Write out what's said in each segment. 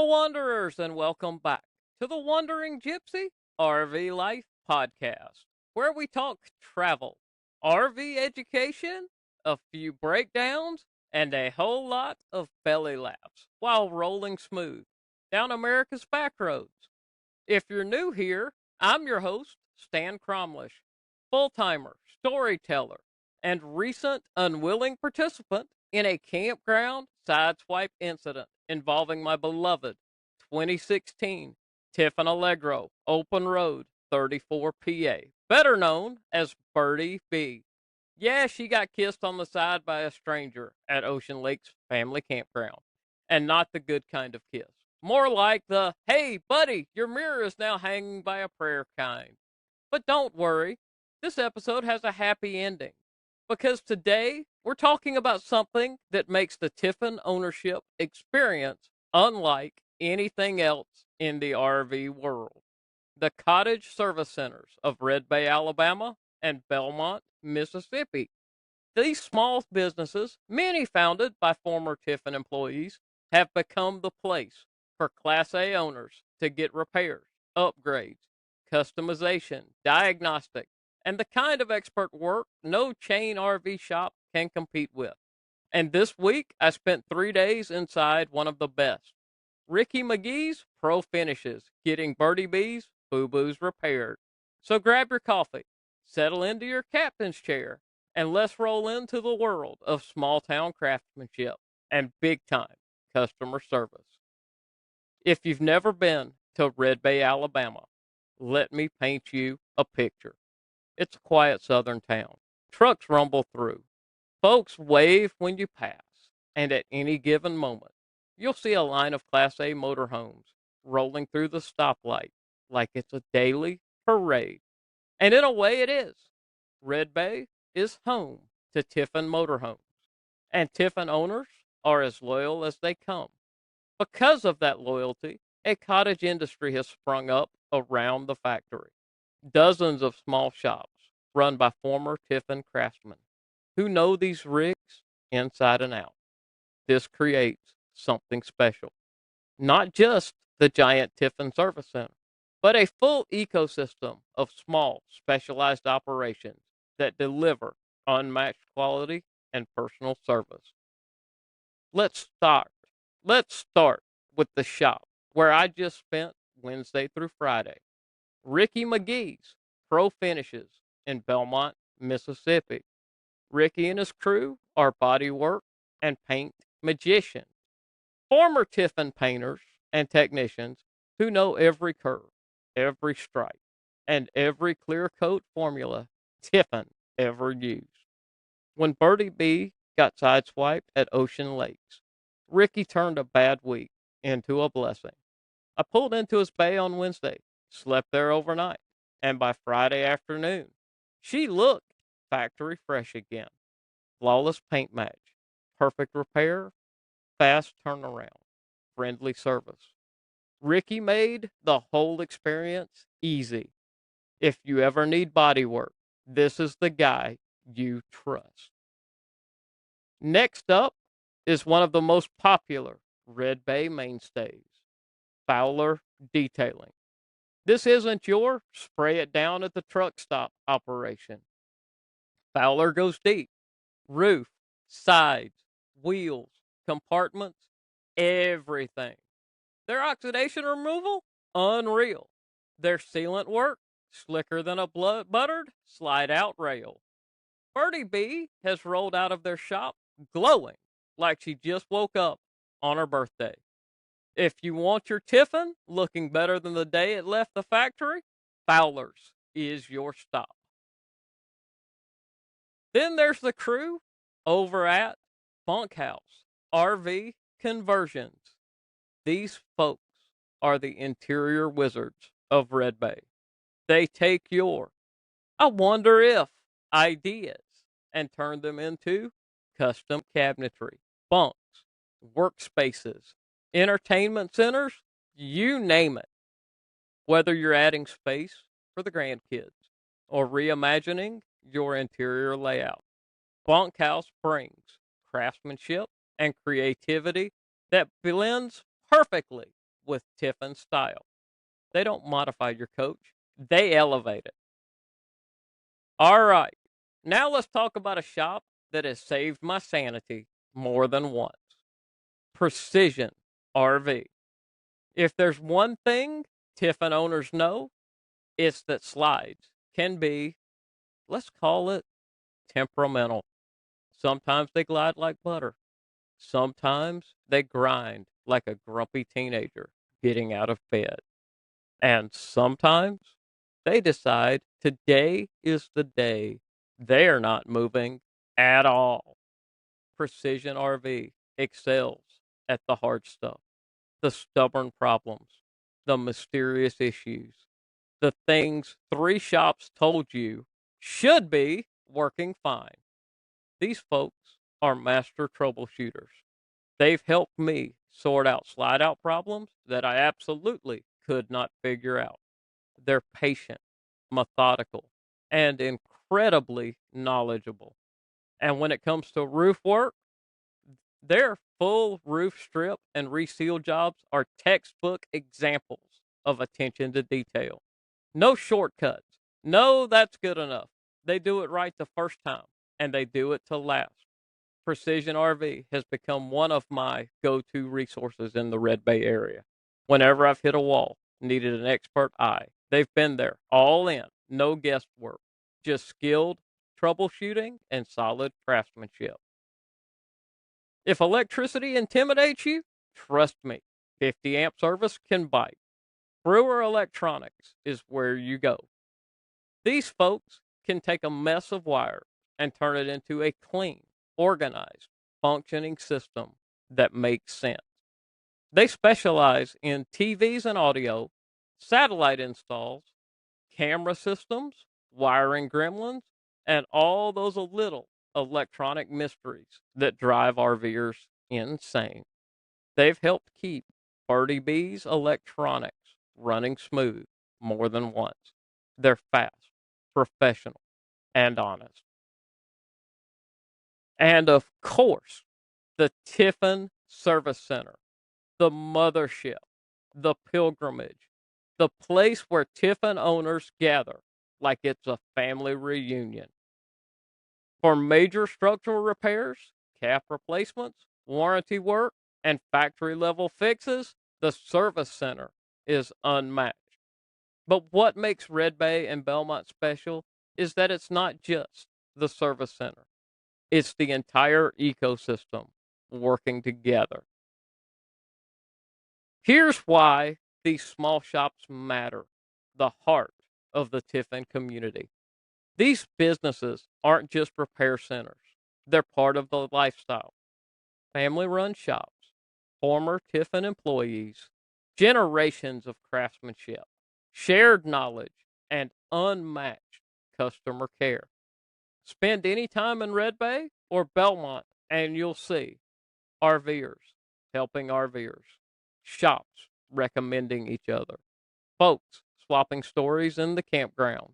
Wanderers, and welcome back to the Wandering Gypsy RV Life Podcast, where we talk travel, RV education, a few breakdowns, and a whole lot of belly laughs while rolling smooth down America's back roads. If you're new here, I'm your host, Stan Cromlish, full-timer, storyteller, and recent unwilling participant in a campground sideswipe incident involving my beloved 2016 Tiffin Allegro Open Road 34 PA, better known as Bertie Bea. Yeah, she got kissed on the side by a stranger at Ocean Lake's family campground, and not the good kind of kiss. More like the, hey, buddy, your mirror is now hanging by a prayer kind. But don't worry, this episode has a happy ending, because today we're talking about something that makes the Tiffin ownership experience unlike anything else in the RV world. The Cottage service centers of Red Bay, Alabama and Belmont, Mississippi. These small businesses, many founded by former Tiffin employees, have become the place for Class A owners to get repairs, upgrades, customization, diagnostic, and the kind of expert work no chain RV shop can compete with. And this week, I spent 3 days inside one of the best, Ricky McGee's Pro Finishes, getting Bertie Bea's boo-boos repaired. So grab your coffee, settle into your captain's chair, and let's roll into the world of small-town craftsmanship and big-time customer service. If you've never been to Red Bay, Alabama, let me paint you a picture. It's a quiet southern town. Trucks rumble through. Folks wave when you pass. And at any given moment, you'll see a line of Class A motorhomes rolling through the stoplight like it's a daily parade. And in a way it is. Red Bay is home to Tiffin Motorhomes. And Tiffin owners are as loyal as they come. Because of that loyalty, a cottage industry has sprung up around the factory. Dozens of small shops run by former Tiffin craftsmen who know these rigs inside and out. This creates something special. Not just the giant Tiffin Service Center, but a full ecosystem of small, specialized operations that deliver unmatched quality and personal service. Let's start. Let's start with the shop where I just spent Wednesday through Friday. Ricky McGee's Pro Finishes in Belmont, Mississippi. Ricky and his crew are bodywork and paint magicians, former Tiffin painters and technicians who know every curve, every stripe, and every clear coat formula Tiffin ever used. When Bertie Bea got sideswiped at Ocean Lakes, Ricky turned a bad week into a blessing. I pulled into his bay on Wednesday, slept there overnight, and by Friday afternoon, she looked factory fresh again. Flawless paint match, perfect repair, fast turnaround, friendly service. Ricky made the whole experience easy. If you ever need body work, this is the guy you trust. Next up is one of the most popular Red Bay mainstays, Fowler Detailing. This isn't your spray it down at the truck stop operation. Fowler goes deep. Roof, sides, wheels, compartments, everything. Their oxidation removal, unreal. Their sealant work, slicker than a buttered slide-out rail. Bertie Bea has rolled out of their shop glowing like she just woke up on her birthday. If you want your Tiffin looking better than the day it left the factory, Fowler's is your stop. Then there's the crew over at Bunkhouse RV Conversions. These folks are the interior wizards of Red Bay. They take your I wonder if ideas and turn them into custom cabinetry, bunks, workspaces, entertainment centers, you name it. Whether you're adding space for the grandkids or reimagining your interior layout, Bunkhouse brings craftsmanship and creativity that blends perfectly with Tiffin style. They don't modify your coach, they elevate it. All right, now let's talk about a shop that has saved my sanity more than once. Precision RV. If there's one thing Tiffin owners know, it's that slides can be, let's call it, temperamental. Sometimes they glide like butter. Sometimes they grind like a grumpy teenager getting out of bed. And sometimes they decide today is the day they're not moving at all. Precision RV excels at the hard stuff, the stubborn problems, the mysterious issues, the things 3 shops told you should be working fine. These folks are master troubleshooters. They've helped me sort out slide out problems that I absolutely could not figure out. They're patient, methodical, and incredibly knowledgeable. And when it comes to roof work, their full roof strip and reseal jobs are textbook examples of attention to detail. No shortcuts. No, that's good enough. They do it right the first time, and they do it to last. Precision RV has become one of my go-to resources in the Red Bay area. Whenever I've hit a wall, needed an expert eye, they've been there, all in, no guesswork, just skilled troubleshooting and solid craftsmanship. If electricity intimidates you, trust me, 50 amp service can bite. Brewer Electronics is where you go. These folks can take a mess of wire and turn it into a clean, organized, functioning system that makes sense. They specialize in TVs and audio, satellite installs, camera systems, wiring gremlins, and all those little electronic mysteries that drive RVers insane. They've helped keep Bertie Bea's electronics running smooth more than once. They're fast, professional, and honest. And of course, the Tiffin Service Center, the mothership, the pilgrimage, the place where Tiffin owners gather like it's a family reunion. For major structural repairs, cap replacements, warranty work, and factory level fixes, the service center is unmatched. But what makes Red Bay and Belmont special is that it's not just the service center. It's the entire ecosystem working together. Here's why these small shops matter, the heart of the Tiffin community. These businesses aren't just repair centers, they're part of the lifestyle. Family run shops, former Tiffin employees, generations of craftsmanship, shared knowledge, and unmatched customer care. Spend any time in Red Bay or Belmont, and you'll see RVers helping RVers, shops recommending each other, folks swapping stories in the campgrounds,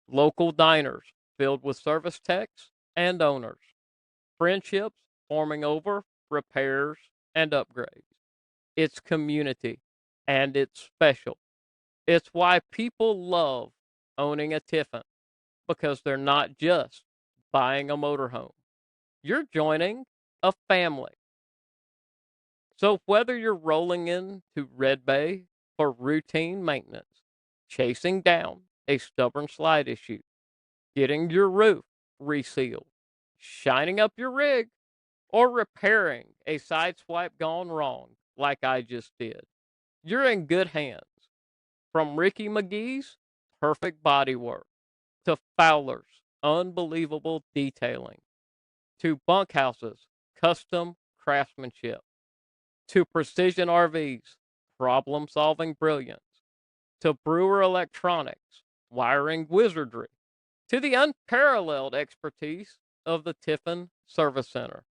local diners filled with service techs and owners, friendships forming over repairs and upgrades. It's community, and it's special. It's why people love owning a Tiffin, because they're not just buying a motorhome. You're joining a family. So whether you're rolling into Red Bay for routine maintenance, chasing down a stubborn slide issue, getting your roof resealed, shining up your rig, or repairing a sideswipe gone wrong like I just did, you're in good hands. From Ricky McGee's perfect bodywork to Fowler's unbelievable detailing to Bunkhouse's custom craftsmanship to Precision RV's problem-solving brilliance to Brewer Electronics wiring wizardry to the unparalleled expertise of the Tiffin Service Center.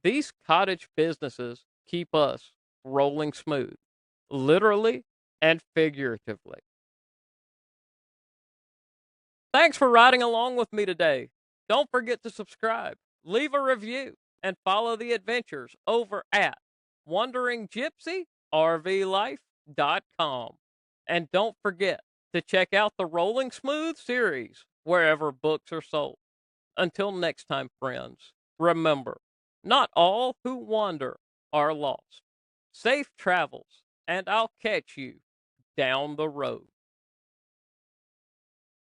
These cottage businesses keep us rolling smooth, literally and figuratively. Thanks for riding along with me today. Don't forget to subscribe, leave a review, and follow the adventures over at Wandering Gypsy bounkhouservlife.com. And don't forget to check out the Rolling Smooth series wherever books are sold. Until next time, friends, remember, not all who wander are lost. Safe travels, and I'll catch you down the road.